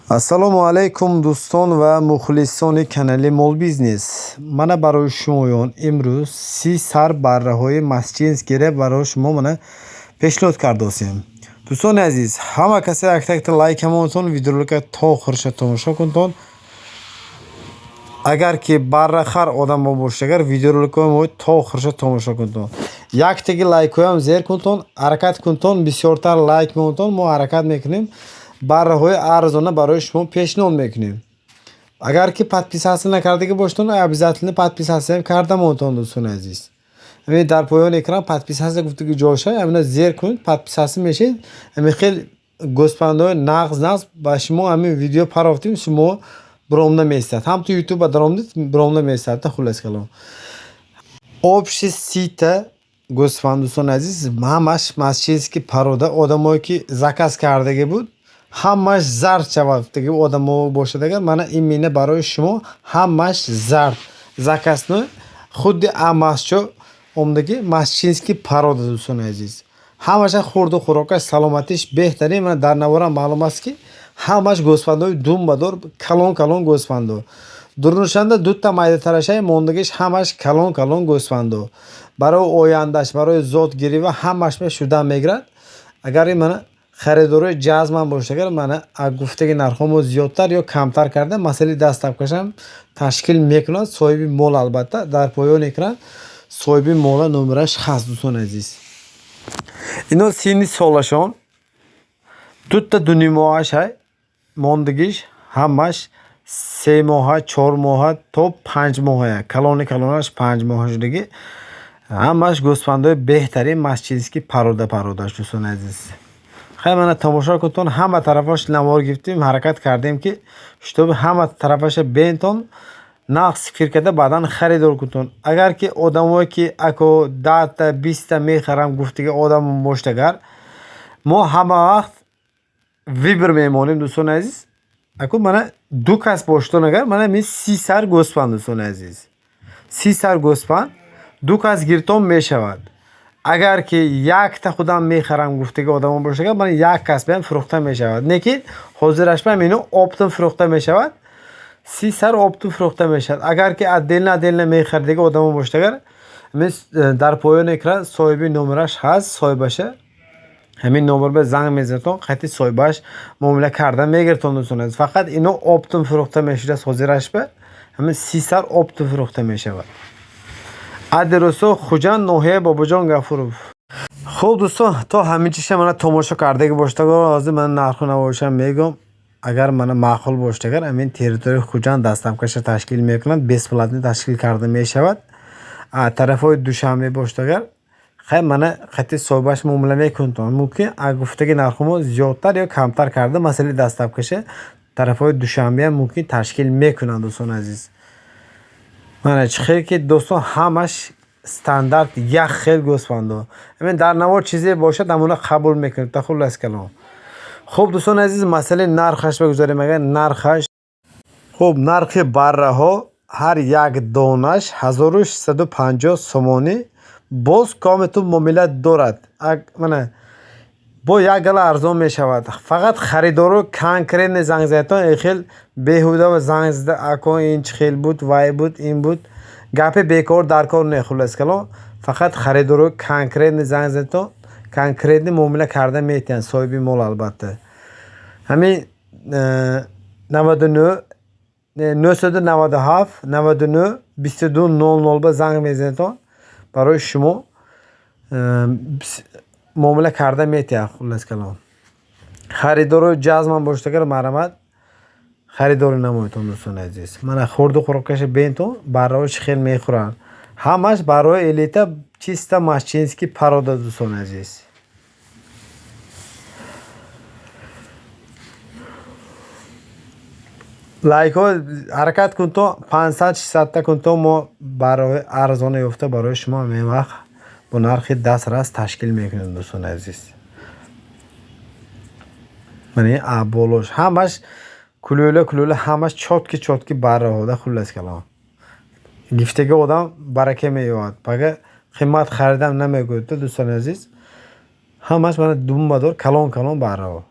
ассалому алайкум дӯстон ва мухлисони канали Мол Бизнес. Мана барои шумоён имрӯз 30 сар барраҳои масҷинс гиреб барои шумо мана пешниҳод кардосем. Дӯстони азиз, ҳама касе як-так лайкамонтон видеоролика то охирша тамошо кунтон. Агар ки баррахар одамо бошагар видеороликаи мо то охирша тамошо кунтон. Як-таги лайкоям зер кунтон, ҳаракат кунтон, бисёртар лайк меонтон, мо ҳаракат мекунем. Барраҳои арзона барои шумо пешниҳод мекунем. Агар ки подписация накардаги бошедон, обязательно подписация карда монтон дӯстони азиз. Ами дар поёни экран подписация гуфтаги ҷойша, амина зер кунед, подписация мешед. Ами хел господои нағз ба шумо ами видео парофтим, шумо биромда месад. Ҳам то YouTube даромдид биромда месад та хулас калом. Общий сита господон дӯстони азиз, ҳамаш масҷински парода одамое ки заказ кардаги буд. ҳамаш зард шавад деги одамо бошад. Агар мана ин мина барои шумо ҳамаш зард закасной худи амасчо омдаги масҷински парода дӯстони азиз. Ҳамаша хурду хӯрокаш саломатиш беҳтарин. Мана дар навора маълум аст ки ҳамаш гӯспандои думбадор калон гӯспандо. Дурнушанда дута майдатарашаи мондагиш ҳамаш калон гӯспандо. Барои ояндаш, барои зотгирива ҳамаш шуда мегирад. Агар ин мана харидорои ҷазман бошагар мана гуфтаги нархҳомо зиёдтар ё камтар карда масъалаи дастапкашам ташкил мекунад. соҳиби мол албатта дар поёни экран соҳиби мола номераш ҳаст дӯстони азиз. Ино синни солашон дута дунимоҳашай мондагиш ҳамаш 3 моҳа 4 моҳа то 5 моҳая. Калонаш 5 моҳа шудаги ҳамаш гӯспандои беҳтарин масҷински пародаш дӯстони азиз. хай мана тамошо кунтон, ҳама тарафаш навор гирифтим, ҳаракат кардем ки шутоби ҳама тарафаша бентон нақс фикр карда баъдан харидор кунтон. Агар ки одамое ки ако 10 20 мехарам гуфтаги одам боштагар, мо ҳама вақт вибр мемонем дӯстони азиз. Ако мана ду кас боштон агар мана ми 30 сар гӯспанд дӯстони азиз. 30 сар гӯспанд ду кас гиртон мешавад. агар ки якта худам мехарам гуфтаги одамо бошагар ман як кас биям фурӯхта мешавад. Не ки ҳозираш биям ино оптун фурӯхта мешавад. 30 сар оптун фурӯхта мешавад. агар ки отдельно мехардаги одамо бошагар дар поёни экран соҳиби номераш ҳаст. соҳибаша ҳамин номер занг мезанатон қайти соҳибаш муомила карда мегиртон дӯстони азиз. фақат ино оптун фурӯхта мешудааст. ҳозираш ба ҳамин 30 сар оптун фурӯхта мешавад. Адресо Хуҷанд, ноҳияи Бобоҷон Гафуров. Хуб дӯстон, то ҳаминчиша мана тамошо кардаги боштагар ҳозир ман нарху навошам мегӯм. агар мана маъқул боштагар амин территорияи Хуҷанд дастапкаша ташкил мекунад, бесплатни ташкил карда мешавад. тарафҳои Душанбе боштагар хай мана қайти соҳибаш муомила мекунтон. мумкин гуфтаги нархумо зиёдтар ё камтар карда масъалаи дастапкаша тарафҳои Душанбе ҳам мумкин ташкил мекунад дӯстони азиз. мана чӣ хел ки дӯстон ҳамаш стандарт як хел гӯспандо. амин дар навор чизе бошад амуна қабул мекунед та хулас калом. хуб дӯстони азиз, масъалаи нархаш бигузарем. агар нархаш хуб нархи барраҳо ҳар як донаш 1650 сомонӣ. боз кометун муомила дорад. мана бо як гала арзон мешавад. фақат харидоро конкретне занг задатон эхел беҳуда занг зада ако ин чӣ хел буд, вай буд, ин буд. гапи бекор даркор не хулас калом. фақат харидоро конкретне занг задатон конкретне муомила карда метавонад соҳиби мол албатта. ҳамин 99 997 99 2200 ба занг мезанатон барои шумо муомила карда метавонад хулас калом. харидорои ҷазман боштагар марҳамат харидорӣ намоедтон дӯстони азиз. мана хурду хӯрокаша бентон барраҳо чӣ хел мехӯранд. ҳамаш барои элита чиста масҷински парода дӯстони азиз. лайкҳо ҳаракат кунтон 500-600 та кунтон мо барои арзона ёфта барои шумо мевақт бо нархи дастрас ташкил мекунем дӯстони азиз. мани болош ҳамаш кулӯла ҳамаш чотки барраҳода хулас калом. гифтаги одам барака меёвад. бага қимат харидам намегӯяд дӯстони азиз. ҳамаш мана думбадор калон барраҳо.